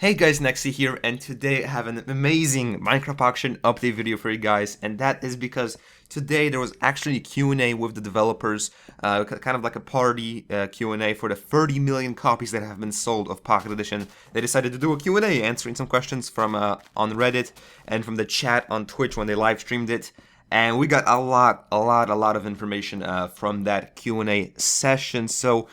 Hey guys, Nexy here, and today I have an amazing Minecraft auction update video for you guys, and that is because today there was actually a Q&A with the developers, kind of like a party Q&A for the 30 million copies that have been sold of Pocket Edition. They decided to do a Q&A, answering some questions from on Reddit and from the chat on Twitch when they live streamed it, and we got a lot of information from that Q&A session. So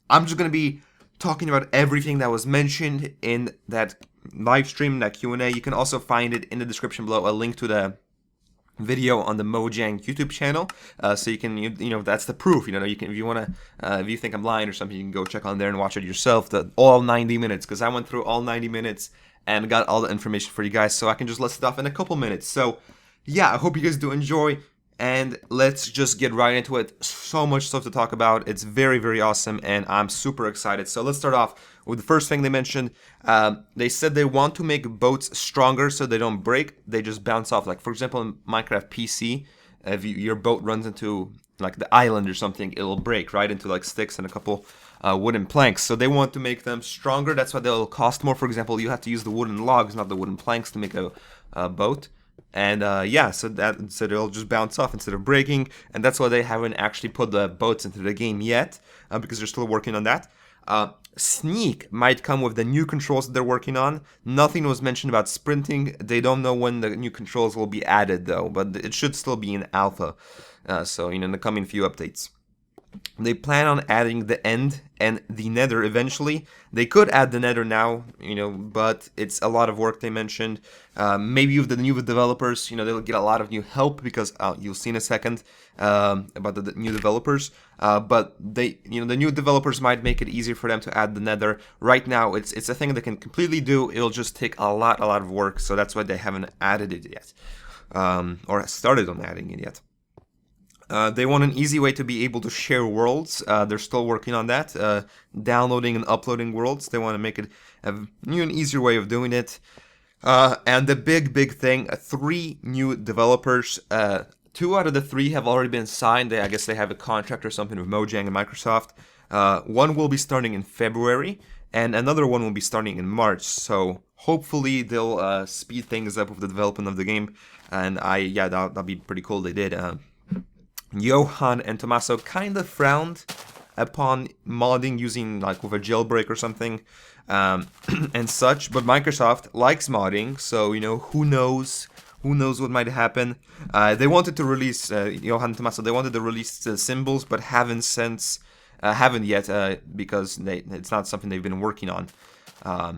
I'm just gonna be talking about everything that was mentioned in that live stream, that Q&A. You can also find it in the description below, a link to the video on the Mojang YouTube channel, so you can, you know, that's the proof. You know, you can, if you want to, if you think I'm lying or something, you can go check on there and watch it yourself, all 90 minutes, because I went through all 90 minutes and got all the information for you guys, so I can just list it off in a couple minutes. So yeah, I hope you guys do enjoy, and let's just get right into it. So much stuff to talk about. It's very awesome, and I'm super excited. So let's start off with the first thing they mentioned. They said they want to make boats stronger so they don't break. They just bounce off. Like, for example, in Minecraft PC, if your boat runs into like the island or something, it'll break right into like sticks and a couple wooden planks. So they want to make them stronger. That's why they'll cost more. For example, you have to use the wooden logs, not the wooden planks, to make a boat. And yeah, so it'll just bounce off instead of breaking, and that's why they haven't actually put the boats into the game yet, because they're still working on that. Sneak might come with the new controls that they're working on. Nothing was mentioned about sprinting. They don't know when the new controls will be added though, but it should still be in alpha, so you know, in the coming few updates. They plan on adding the end and the nether eventually. They could add the nether now, you know, but it's a lot of work, they mentioned. Maybe with the new developers, you know, they'll get a lot of new help, because you'll see in a second about the new developers. But they, you know, the new developers might make it easier for them to add the nether. Right now, it's a thing they can completely do. It'll just take a lot of work, so that's why they haven't added it yet, or started on adding it yet. They want an easy way to be able to share worlds. They're still working on that. Downloading and uploading worlds. They want to make it an easier way of doing it. And the big thing, 3 new developers. 2 out of the 3 have already been signed. I guess they have a contract or something with Mojang and Microsoft. One will be starting in February, and another one will be starting in March. So hopefully they'll speed things up with the development of the game. And yeah, that'll be pretty cool. They did. Johan and Tommaso kind of frowned upon modding using like with a jailbreak or something, and such, but Microsoft likes modding, so you know, who knows what might happen. They wanted to release Johan and Tommaso, they wanted to release the symbols, but haven't yet, because it's not something they've been working on.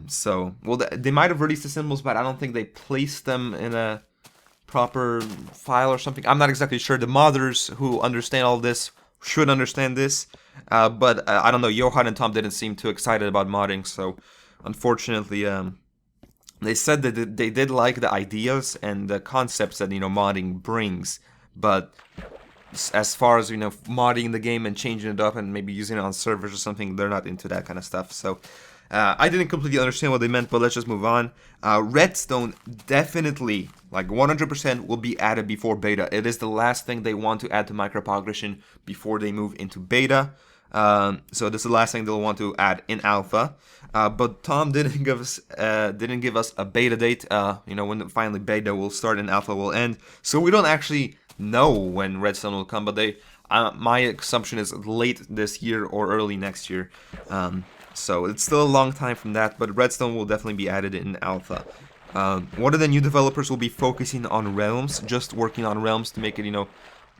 So well, they might have released the symbols, but I don't think they placed them in a proper file or something. I'm not exactly sure. The modders who understand all this should understand this, but I don't know. Johan and Tom didn't seem too excited about modding, so unfortunately, they said that they did like the ideas and the concepts that, you know, modding brings, but as far as, you know, modding the game and changing it up and maybe using it on servers or something, they're not into that kind of stuff. So I didn't completely understand what they meant, but let's just move on. Redstone definitely, like 100%, will be added before beta. It is the last thing they want to add to microprogression before they move into beta. So this is the last thing they'll want to add in alpha. But Tom didn't give us a beta date. You know, when finally beta will start and alpha will end. So we don't actually know when Redstone will come, but my assumption is late this year or early next year. So it's still a long time from that, but Redstone will definitely be added in alpha. One of the new developers will be focusing on Realms, just working on Realms to make it, you know,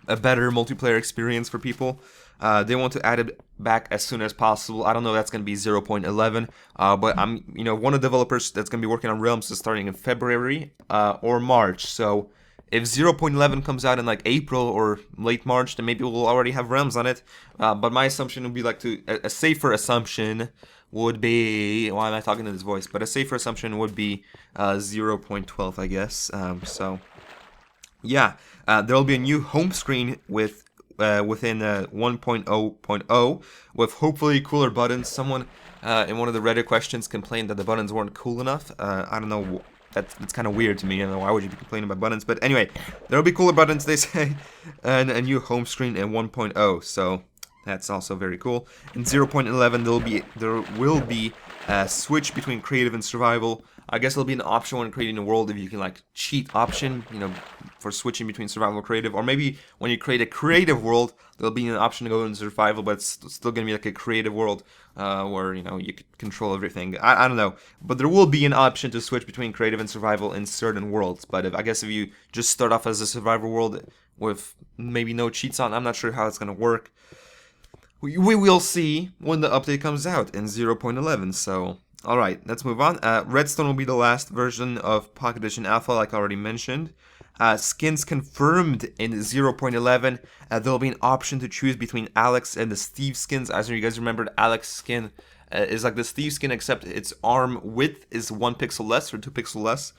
a better multiplayer experience for people. They want to add it back as soon as possible. I don't know if that's going to be 0.11, but you know, one of the developers that's going to be working on Realms is starting in February or March. So if 0.11 comes out in like April or late March, then maybe we'll already have Realms on it. But my assumption would be like a safer assumption would be, why am I talking in this voice? But a safer assumption would be 0.12, I guess. So yeah, there'll be a new home screen within 1.0.0 with hopefully cooler buttons. Someone in one of the Reddit questions complained that the buttons weren't cool enough. I don't know. That's kind of weird to me. I don't know, why would you be complaining about buttons? But anyway, there'll be cooler buttons, they say, and a new home screen in 1.0. So That's also very cool. In 0.11, there will be a switch between creative and survival. I guess there'll be an option when creating a world if you can like cheat option, for switching between survival and creative. Or maybe when you create a creative world, there'll be an option to go into survival, but it's still gonna be like a creative world where you could control everything. I don't know, but there will be an option to switch between creative and survival in certain worlds. But I guess if you just start off as a survival world with maybe no cheats on, I'm not sure how it's gonna work. We will see when the update comes out in 0.11, so alright, let's move on. Redstone will be the last version of Pocket Edition Alpha, like I already mentioned. Skins confirmed in 0.11. There'll be an option to choose between Alex and the Steve skins. As you guys remember, the Alex skin is like the Steve skin, except its arm width is 1 pixel less or 2 pixel less.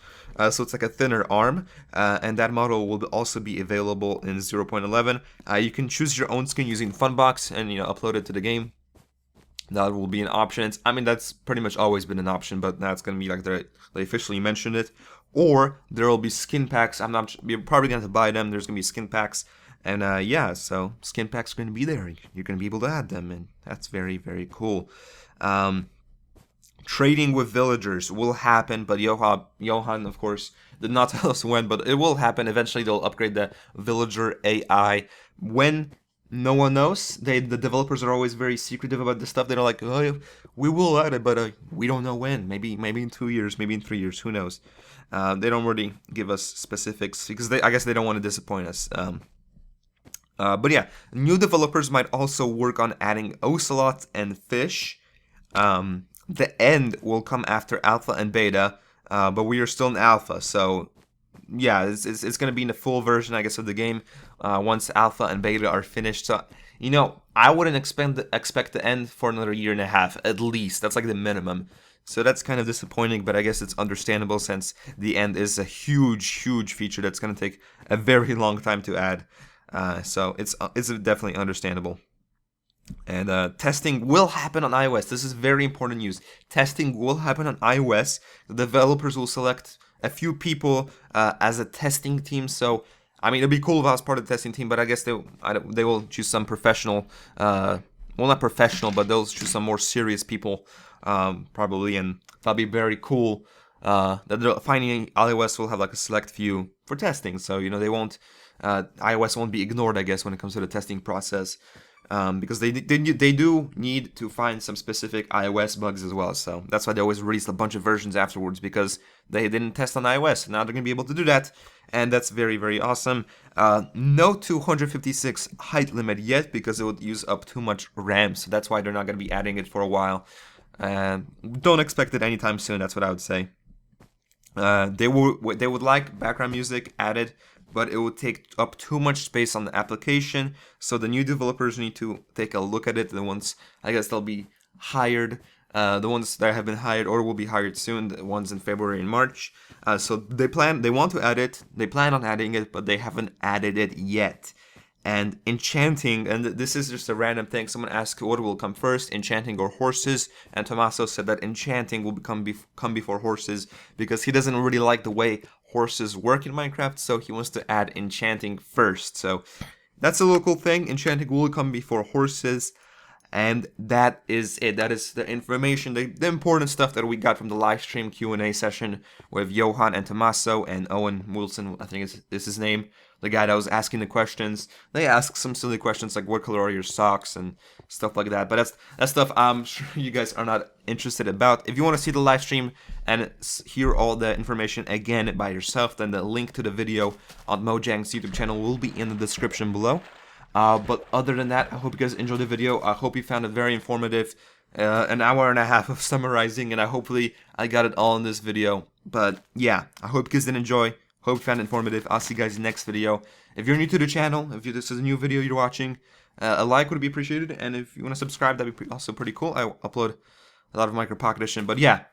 So it's like a thinner arm, and that model will also be available in 0.11. You can choose your own skin using Funbox and upload it to the game. That will be an option. I mean, that's pretty much always been an option, but now it's gonna be like they officially mentioned it. Or there will be skin packs. You're probably gonna have to buy them. There's gonna be skin packs, and yeah, so skin packs are gonna be there. You're gonna be able to add them, and that's very, very cool. Trading with villagers will happen, but Johan, of course, did not tell us when, but it will happen. Eventually, they'll upgrade the villager AI. When? No one knows. The developers are always very secretive about this stuff. They're like, oh, we will add it, but we don't know when. Maybe in 2 years, maybe in 3 years. Who knows? They don't really give us specifics because I guess they don't want to disappoint us. But yeah, new developers might also work on adding ocelots and fish. The end will come after alpha and beta, but we are still in alpha, so yeah, it's going to be in the full version, I guess, of the game once alpha and beta are finished. So I wouldn't expect the end for another 1.5 years at least. That's like the minimum. So that's kind of disappointing, but I guess it's understandable since the end is a huge feature that's going to take a very long time to add. So it's definitely understandable. And testing will happen on iOS. This is very important news. Testing will happen on iOS. The developers will select a few people as a testing team. So, I mean, it'd be cool if I was part of the testing team, but I guess they will choose some professional, well, not professional, but they'll choose some more serious people, probably, and that'll be very cool. That finding iOS will have like a select few for testing, so they won't, iOS won't be ignored, I guess, when it comes to the testing process. Because they do need to find some specific iOS bugs as well, so that's why they always release a bunch of versions afterwards, because they didn't test on iOS, and now they're going to be able to do that, and that's very, very awesome. No 256 height limit yet, because it would use up too much RAM, so that's why they're not going to be adding it for a while. Don't expect it anytime soon, that's what I would say. They would like background music added, but it would take up too much space on the application, so the new developers need to take a look at it. The ones, I guess, they'll be hired, the ones that have been hired or will be hired soon, the ones in February and March. So they want to add it, they plan on adding it, but they haven't added it yet. And enchanting, and this is just a random thing, someone asked what will come first, enchanting or horses, and Tommaso said that enchanting will come before horses, because he doesn't really like the way horses work in Minecraft, so he wants to add enchanting first. So that's a local thing. Enchanting will come before horses, and that is it. That is the information, the important stuff that we got from the live stream Q&A session with Johan and Tommaso and Owen Wilson, I think is his name, the guy that was asking the questions. They asked some silly questions like what color are your socks and stuff like that, but that's stuff I'm sure you guys are not interested about. If you want to see the live stream and hear all the information again by yourself, then the link to the video on Mojang's YouTube channel will be in the description below. But other than that, I hope you guys enjoyed the video. I hope you found it very informative. An hour and a half of summarizing, and hopefully I got it all in this video. But yeah, I hope you guys did enjoy. Hope you found it informative. I'll see you guys in the next video. If you're new to the channel, if this is a new video you're watching, a like would be appreciated. And if you want to subscribe, that'd be also pretty cool. I upload a lot of Minecraft Pocket Edition. But yeah,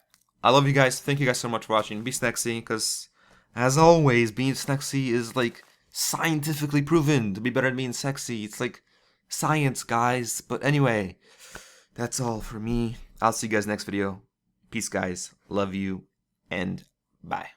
I love you guys. Thank you guys so much for watching. Be snexy, because as always, being snexy is like scientifically proven to be better than being sexy. It's like science, guys. But anyway, that's all for me. I'll see you guys next video. Peace, guys. Love you, and bye.